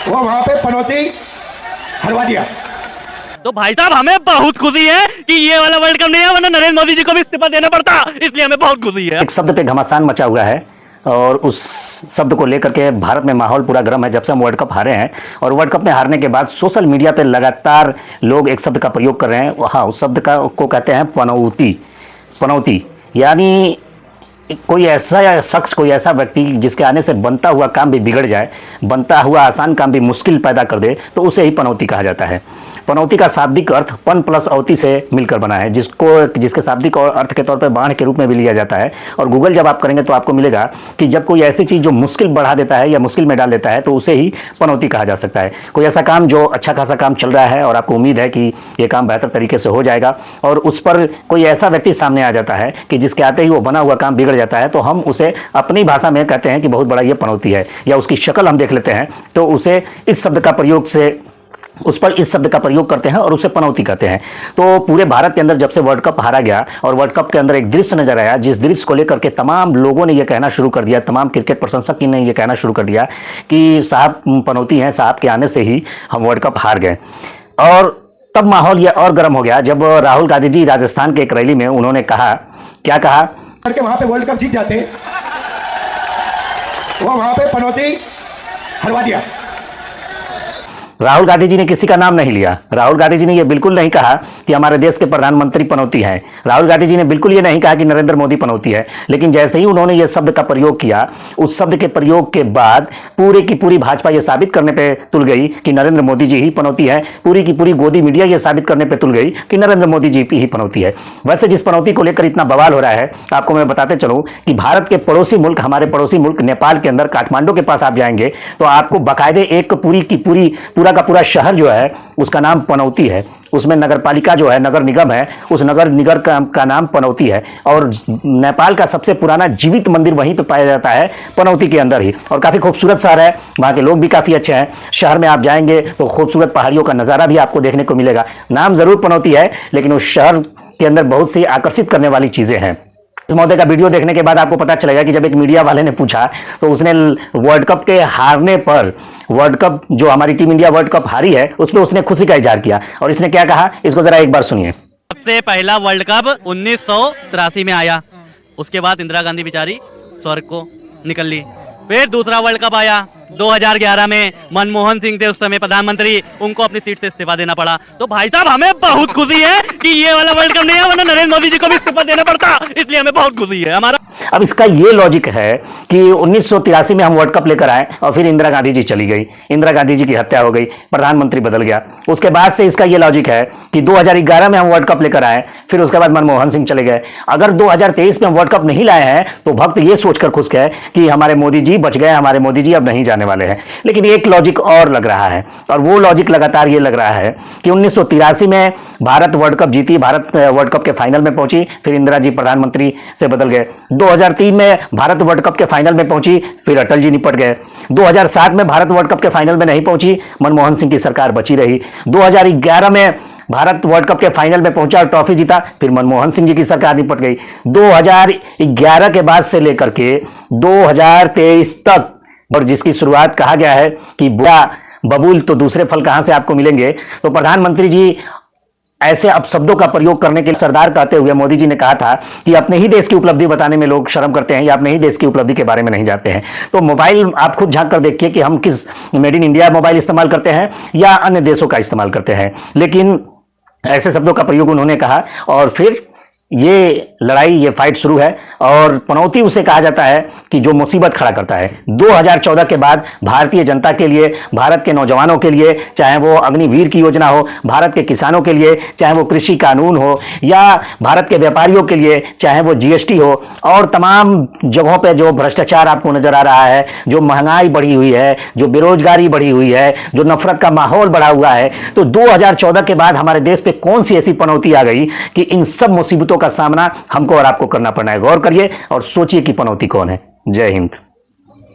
वो वहां पे पनौती हरवा दिया। तो भाई साहब हमें बहुत खुशी है कि ये वाला वर्ल्ड कप नहीं है, वरना नरेंद्र मोदी जी को भी इस्तीफा देना पड़ता, इसलिए हमें बहुत खुशी है। एक शब्द पे घमासान मचा हुआ है और उस शब्द को लेकर के भारत में माहौल पूरा गर्म है। जब से हम वर्ल्ड कप हारे हैं और वर्ल्ड कप में हारने के बाद सोशल मीडिया पे लगातार लोग एक शब्द का प्रयोग कर रहे हैं। हाँ, उस शब्द को कहते हैं पनौती। पनौती यानी कोई ऐसा शख्स, कोई ऐसा व्यक्ति जिसके आने से बनता हुआ काम भी बिगड़ जाए, बनता हुआ आसान काम भी मुश्किल पैदा कर दे, तो उसे ही पनौती कहा जाता है। पनौती का शाब्दिक अर्थ पन प्लस अवती से मिलकर बना है, जिसके शाब्दिक अर्थ के तौर पर बाण के रूप में भी लिया जाता है। और गूगल जब आप करेंगे तो आपको मिलेगा कि जब कोई ऐसी चीज़ जो मुश्किल बढ़ा देता है या मुश्किल में डाल देता है, तो उसे ही पनौती कहा जा सकता है। कोई ऐसा काम जो अच्छा खासा काम चल रहा है और आपको उम्मीद है कि ये काम बेहतर तरीके से हो जाएगा, और उस पर कोई ऐसा व्यक्ति सामने आ जाता है कि जिसके आते ही वो बना हुआ काम बिगड़ जाता है, तो हम उसे अपनी भाषा में कहते हैं कि बहुत बड़ा ये पनौती है। या उसकी शक्ल हम देख लेते हैं तो उसे इस शब्द का प्रयोग से उस पर इस शब्द का प्रयोग करते हैं और उसे पनौती कहते हैं। तो पूरे भारत के अंदर जब से वर्ल्ड कप हारा गया और वर्ल्ड कप के अंदर एक दृश्य नजर आया, जिस दृश्य को लेकर के तमाम लोगों ने यह कहना शुरू कर दिया, तमाम क्रिकेट प्रशंसक ने यह कहना शुरू कर दिया कि साहब पनौती हैं, साहब के आने से ही हम वर्ल्ड कप हार गए। और तब माहौल यह और गर्म हो गया जब राहुल गांधी जी राजस्थान के एक रैली में उन्होंने कहा, क्या कहा, करके वहां पे वर्ल्ड कप जीत जाते, वो वहां पे पनौती हरवा दिया। राहुल गांधी जी ने किसी का नाम नहीं लिया। राहुल गांधी जी ने यह बिल्कुल नहीं कहा कि हमारे देश के प्रधानमंत्री पनौती हैं। राहुल गांधी जी ने बिल्कुल ये नहीं कहा कि नरेंद्र मोदी पनौती है। लेकिन जैसे ही उन्होंने ये शब्द का प्रयोग किया, उस शब्द के प्रयोग के बाद पूरे की पूरी भाजपा ये साबित करने पे तुल गई कि नरेंद्र मोदी जी ही पनौती है। पूरी की पूरी गोदी मीडिया ये साबित करने पे तुल गई कि नरेंद्र मोदी जी ही पनौती है। वैसे जिस पनौती को लेकर इतना बवाल हो रहा है, आपको मैं बताते चलूं कि भारत के पड़ोसी मुल्क, हमारे पड़ोसी मुल्क नेपाल के अंदर काठमांडू के पास आप जाएंगे तो आपको बाकायदे एक पूरी की पूरी पूरा का पूरा शहर जो है उसका नाम पनौती है। उसमें नगर पालिका जो है, नगर निगम है, उस नगर निगम का नाम पनौती है। और नेपाल का सबसे पुराना जीवित मंदिर वहीं पे पाया जाता है, पनौती के अंदर ही। और काफी खूबसूरत शहर है, वहां के लोग भी काफी अच्छे हैं। शहर में आप जाएंगे तो खूबसूरत पहाड़ियों का नजारा भी आपको देखने को मिलेगा। नाम जरूर पनौती है, लेकिन उस शहर के अंदर बहुत सी आकर्षित करने वाली चीजें हैं। इस मौके का वीडियो देखने के बाद आपको पता चलेगा कि जब एक मीडिया वाले ने पूछा तो उसने वर्ल्ड कप के हारने पर, वर्ल्ड कप जो हमारी टीम इंडिया वर्ल्ड कप हारी है, उसमें उसने खुशी का इजहार किया। और इसने क्या कहा, इसको जरा एक बार सुनिए। सबसे पहला वर्ल्ड कप 1983 में आया, उसके बाद इंदिरा गांधी बेचारी स्वर्ग को निकल ली। फिर दूसरा वर्ल्ड कप आया 2011 में, मनमोहन सिंह थे उस समय प्रधानमंत्री, उनको अपनी सीट से इस्तीफा देना पड़ा। तो भाई साहब हमें बहुत खुशी है कि ये वाला वर्ल्ड कप नहीं है, वरना नरेंद्र मोदी जी को भी इस्तीफा देना पड़ता, इसलिए हमें बहुत खुशी है। हमारा अब इसका ये लॉजिक है कि 1983 में हम वर्ल्ड कप लेकर आए और फिर इंदिरा गांधी जी चली गई, इंदिरा गांधी जी की हत्या हो गई, प्रधानमंत्री बदल गया। उसके बाद से इसका ये लॉजिक है कि 2011 में हम वर्ल्ड कप लेकर आए, फिर उसके बाद मनमोहन सिंह चले गए। अगर 2023 में हम वर्ल्ड कप नहीं लाए हैं तो भक्त ये सोचकर खुश गए कि हमारे मोदी जी बच गए, हमारे मोदी जी अब नहीं जाने वाले हैं। लेकिन एक लॉजिक और लग रहा है, और वो लॉजिक लगातार ये लग रहा है कि 1983 में भारत वर्ल्ड कप जीती, भारत वर्ल्ड कप के फाइनल में पहुंची, फिर इंदिरा जी प्रधानमंत्री से बदल गए। 2003 में भारत वर्ल्ड कप के फाइनल में पहुंची, फिर अटल जी निपट गए। 2007 में भारत वर्ल्ड कप के फाइनल में नहीं पहुंची, मनमोहन सिंह की सरकार बची रही। 2011 में भारत वर्ल्ड कप के फाइनल में पहुंचा और ट्रॉफी जीता, फिर मनमोहन सिंह जी की सरकार निपट गई। 2011 के बाद से लेकर के 2023 तक, और जिसकी शुरुआत कहा गया है कि बुरा बबूल तो दूसरे फल कहां से आपको मिलेंगे, तो प्रधानमंत्री जी ऐसे अपशब्दों का प्रयोग करने के सरदार कहते हुए मोदी जी ने कहा था कि अपने ही देश की उपलब्धि बताने में लोग शर्म करते हैं या अपने ही देश की उपलब्धि के बारे में नहीं जानते हैं। तो मोबाइल आप खुद झांक कर देखिए कि हम किस मेड इन इंडिया मोबाइल इस्तेमाल करते हैं या अन्य देशों का इस्तेमाल करते हैं। लेकिन ऐसे शब्दों का प्रयोग उन्होंने कहा और फिर ये लड़ाई, ये फाइट शुरू है। और पनौती उसे कहा जाता है कि जो मुसीबत खड़ा करता है। 2014 के बाद भारतीय जनता के लिए, भारत के नौजवानों के लिए, चाहे वो अग्निवीर की योजना हो, भारत के किसानों के लिए, चाहे वो कृषि कानून हो, या भारत के व्यापारियों के लिए, चाहे वो जीएसटी हो, और तमाम जगहों पे जो भ्रष्टाचार आपको नजर आ रहा है, जो महंगाई बढ़ी हुई है, जो बेरोजगारी बढ़ी हुई है, जो नफरत का माहौल बढ़ा हुआ है, तो 2014 के बाद हमारे देश पे कौन सी ऐसी पनौती आ गई कि इन सब मुसीबतों का सामना हमको और आपको करना पड़ना है। गौर करिए और सोचिए कि पनौती कौन है। जय हिंद।